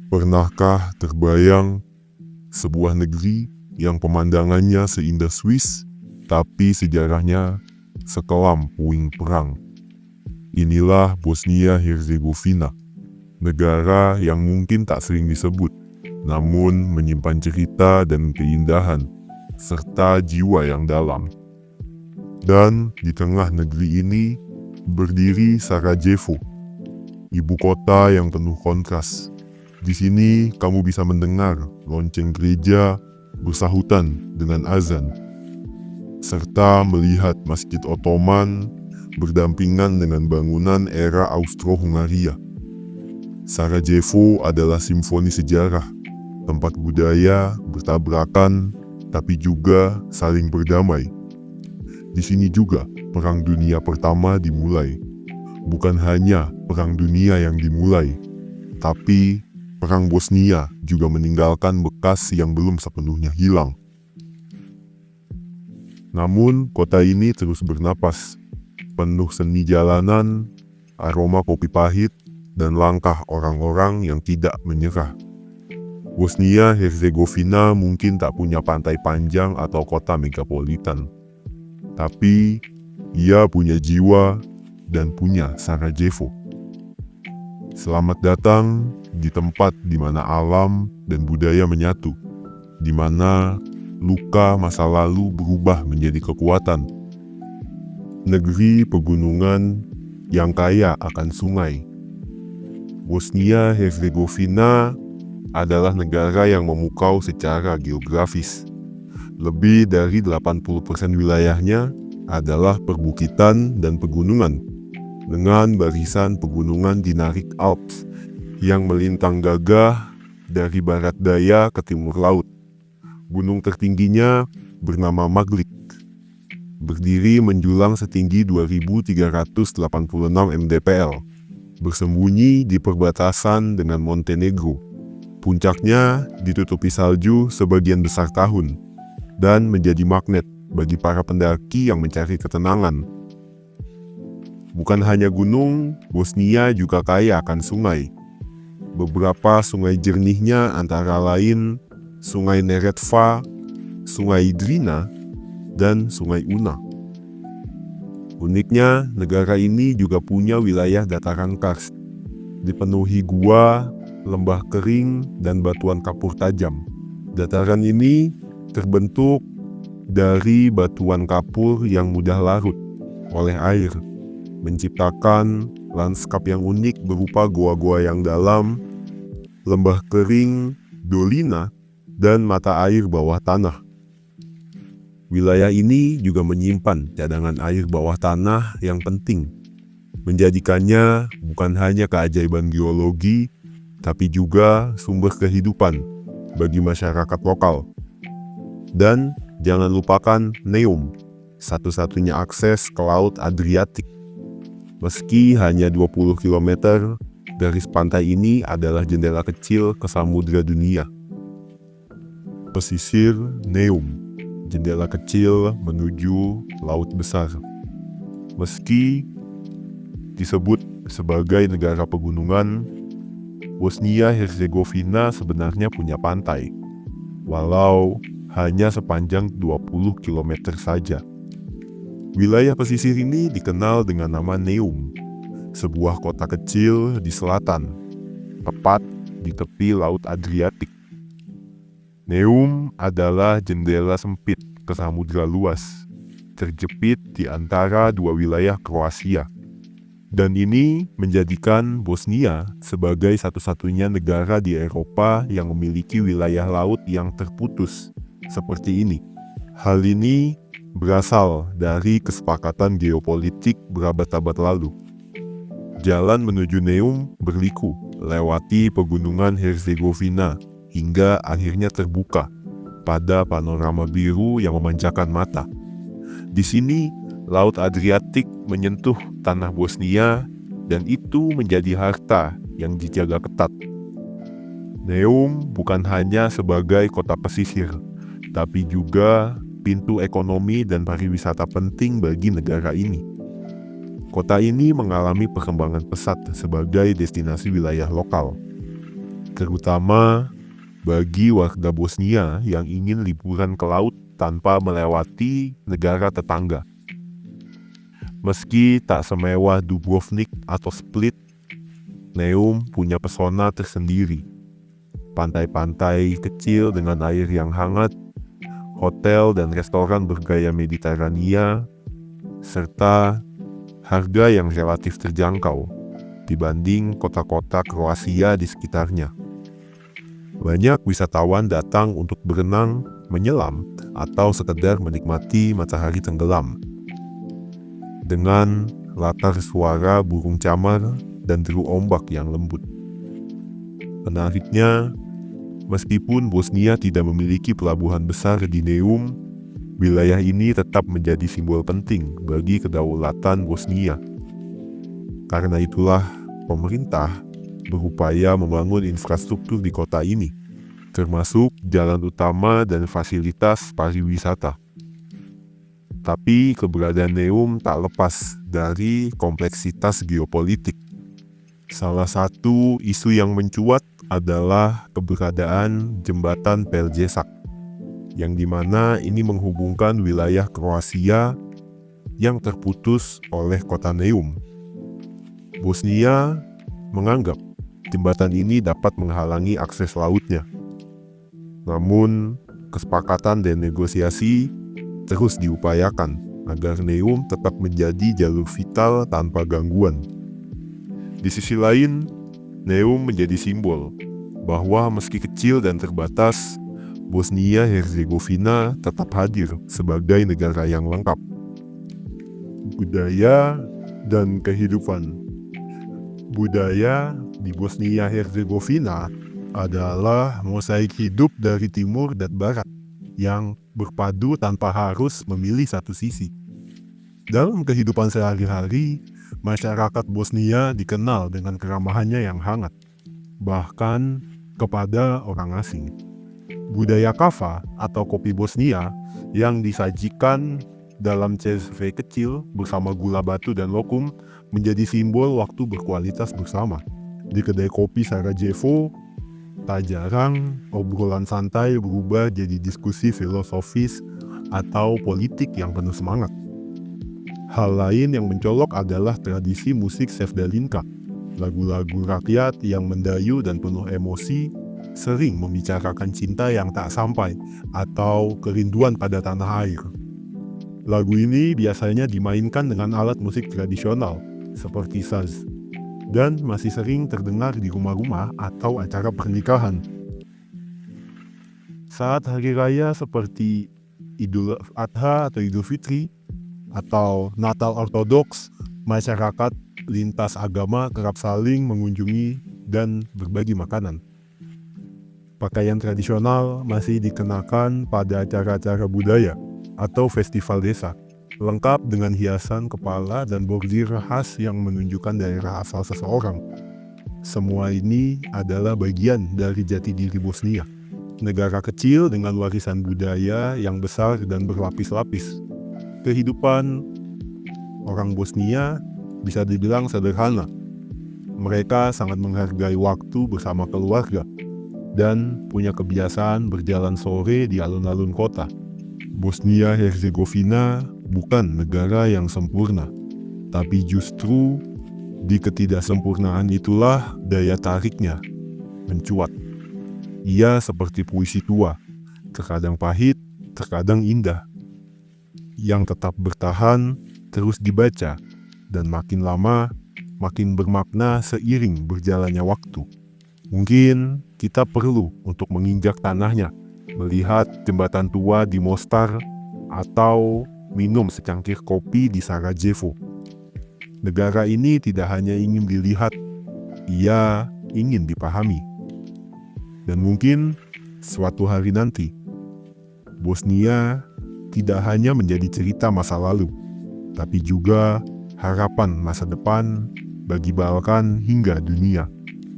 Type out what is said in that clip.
Pernahkah terbayang sebuah negeri yang pemandangannya seindah Swiss, tapi sejarahnya sekelam puing perang? Inilah Bosnia-Herzegovina, negara yang mungkin tak sering disebut, namun menyimpan cerita dan keindahan, serta jiwa yang dalam. Dan di tengah negeri ini berdiri Sarajevo, ibu kota yang penuh kontras. Di sini kamu bisa mendengar lonceng gereja bersahutan dengan azan, serta melihat Masjid Ottoman berdampingan dengan bangunan era Austro-Hungaria. Sarajevo adalah simfoni sejarah, tempat budaya bertabrakan tapi juga saling berdamai. Di sini juga Perang Dunia Pertama dimulai. Bukan hanya Perang Dunia yang dimulai, tapi Perang Bosnia juga meninggalkan bekas yang belum sepenuhnya hilang. Namun, kota ini terus bernapas, penuh seni jalanan, aroma kopi pahit, dan langkah orang-orang yang tidak menyerah. Bosnia-Herzegovina mungkin tak punya pantai panjang atau kota megapolitan, tapi ia punya jiwa dan punya Sarajevo. Selamat datang di tempat di mana alam dan budaya menyatu, di mana luka masa lalu berubah menjadi kekuatan. Negeri pegunungan yang kaya akan sungai. Bosnia-Herzegovina adalah negara yang memukau secara geografis. Lebih dari 80% wilayahnya adalah perbukitan dan pegunungan, dengan barisan pegunungan Dinaric Alps yang melintang gagah dari barat daya ke timur laut. Gunung tertingginya bernama Maglik, berdiri menjulang setinggi 2386 mdpl, bersembunyi di perbatasan dengan Montenegro. Puncaknya ditutupi salju sebagian besar tahun dan menjadi magnet bagi para pendaki yang mencari ketenangan. Bukan hanya gunung, Bosnia juga kaya akan sungai. Beberapa sungai jernihnya antara lain Sungai Neretva, Sungai Drina, dan Sungai Una. Uniknya, negara ini juga punya wilayah dataran karst, dipenuhi gua, lembah kering, dan batuan kapur tajam. Dataran ini terbentuk dari batuan kapur yang mudah larut oleh air, menciptakan lanskap yang unik berupa goa-goa yang dalam, lembah kering, dolina, dan mata air bawah tanah. Wilayah ini juga menyimpan cadangan air bawah tanah yang penting, menjadikannya bukan hanya keajaiban geologi, tapi juga sumber kehidupan bagi masyarakat lokal. Dan jangan lupakan Neum, satu-satunya akses ke Laut Adriatik. Meski hanya 20 km, garis pantai ini adalah jendela kecil ke samudra dunia. Pesisir Neum, jendela kecil menuju laut besar. Meski disebut sebagai negara pegunungan, Bosnia-Herzegovina sebenarnya punya pantai, walau hanya sepanjang 20 km saja. Wilayah pesisir ini dikenal dengan nama Neum, sebuah kota kecil di selatan, tepat di tepi Laut Adriatik. Neum adalah jendela sempit ke samudra luas, terjepit di antara dua wilayah Kroasia. Dan ini menjadikan Bosnia sebagai satu-satunya negara di Eropa yang memiliki wilayah laut yang terputus seperti ini. Hal ini berasal dari kesepakatan geopolitik berabad-abad lalu. Jalan menuju Neum berliku, lewati pegunungan Herzegovina, hingga akhirnya terbuka pada panorama biru yang memanjakan mata. Di sini, Laut Adriatik menyentuh tanah Bosnia, dan itu menjadi harta yang dijaga ketat. Neum bukan hanya sebagai kota pesisir, tapi juga pintu ekonomi dan pariwisata penting bagi negara ini. Kota ini mengalami perkembangan pesat sebagai destinasi wilayah lokal. terutama bagi warga Bosnia yang ingin liburan ke laut tanpa melewati negara tetangga. Meski tak semewah Dubrovnik atau Split, Neum punya pesona tersendiri. Pantai-pantai kecil dengan air yang hangat, hotel dan restoran bergaya Mediterania, serta harga yang relatif terjangkau dibanding kota-kota Kroasia di sekitarnya. Banyak wisatawan datang untuk berenang, menyelam, atau sekedar menikmati matahari tenggelam. Dengan latar suara burung camar dan deru ombak yang lembut. Menariknya, meskipun Bosnia tidak memiliki pelabuhan besar di Neum, wilayah ini tetap menjadi simbol penting bagi kedaulatan Bosnia. Karena itulah, pemerintah berupaya membangun infrastruktur di kota ini, termasuk jalan utama dan fasilitas pariwisata. Tapi keberadaan Neum tak lepas dari kompleksitas geopolitik. Salah satu isu yang mencuat adalah keberadaan jembatan Pelješac, yang dimana ini menghubungkan wilayah Kroasia yang terputus oleh kota Neum. Bosnia menganggap jembatan ini dapat menghalangi akses lautnya. Namun, kesepakatan dan negosiasi terus diupayakan agar Neum tetap menjadi jalur vital tanpa gangguan. Di sisi lain, Neum menjadi simbol bahwa meski kecil dan terbatas, Bosnia-Herzegovina tetap hadir sebagai negara yang lengkap. Budaya dan kehidupan. Budaya di Bosnia-Herzegovina adalah mosaik hidup dari timur dan barat yang berpadu tanpa harus memilih satu sisi. Dalam kehidupan sehari-hari, masyarakat Bosnia dikenal dengan keramahannya yang hangat, bahkan kepada orang asing. Budaya kava atau kopi Bosnia yang disajikan dalam cezve kecil bersama gula batu dan lokum menjadi simbol waktu berkualitas bersama. Di kedai kopi Sarajevo, tak jarang obrolan santai berubah jadi diskusi filosofis atau politik yang penuh semangat. Hal lain yang mencolok adalah tradisi musik Sevdalinka. Lagu-lagu rakyat yang mendayu dan penuh emosi sering membicarakan cinta yang tak sampai atau kerinduan pada tanah air. Lagu ini biasanya dimainkan dengan alat musik tradisional seperti saz dan masih sering terdengar di rumah-rumah atau acara pernikahan. Saat hari raya seperti Idul Adha atau Idul Fitri atau Natal Ortodoks, masyarakat lintas agama kerap saling mengunjungi dan berbagi makanan. Pakaian tradisional masih dikenakan pada acara-acara budaya atau festival desa, lengkap dengan hiasan kepala dan bordir khas yang menunjukkan daerah asal seseorang. Semua ini adalah bagian dari jati diri Bosnia, negara kecil dengan warisan budaya yang besar dan berlapis-lapis. Kehidupan orang Bosnia bisa dibilang sederhana. Mereka sangat menghargai waktu bersama keluarga dan punya kebiasaan berjalan sore di alun-alun kota. Bosnia-Herzegovina bukan negara yang sempurna, tapi justru di ketidaksempurnaan itulah daya tariknya mencuat. Ia seperti puisi tua, terkadang pahit, terkadang indah, yang tetap bertahan, terus dibaca, dan makin lama makin bermakna seiring berjalannya waktu. Mungkin kita perlu untuk menginjak tanahnya, melihat jembatan tua di Mostar, atau minum secangkir kopi di Sarajevo. Negara ini tidak hanya ingin dilihat, ia ingin dipahami. Dan mungkin suatu hari nanti, Bosnia tidak hanya menjadi cerita masa lalu, tapi juga harapan masa depan bagi Balkan hingga dunia.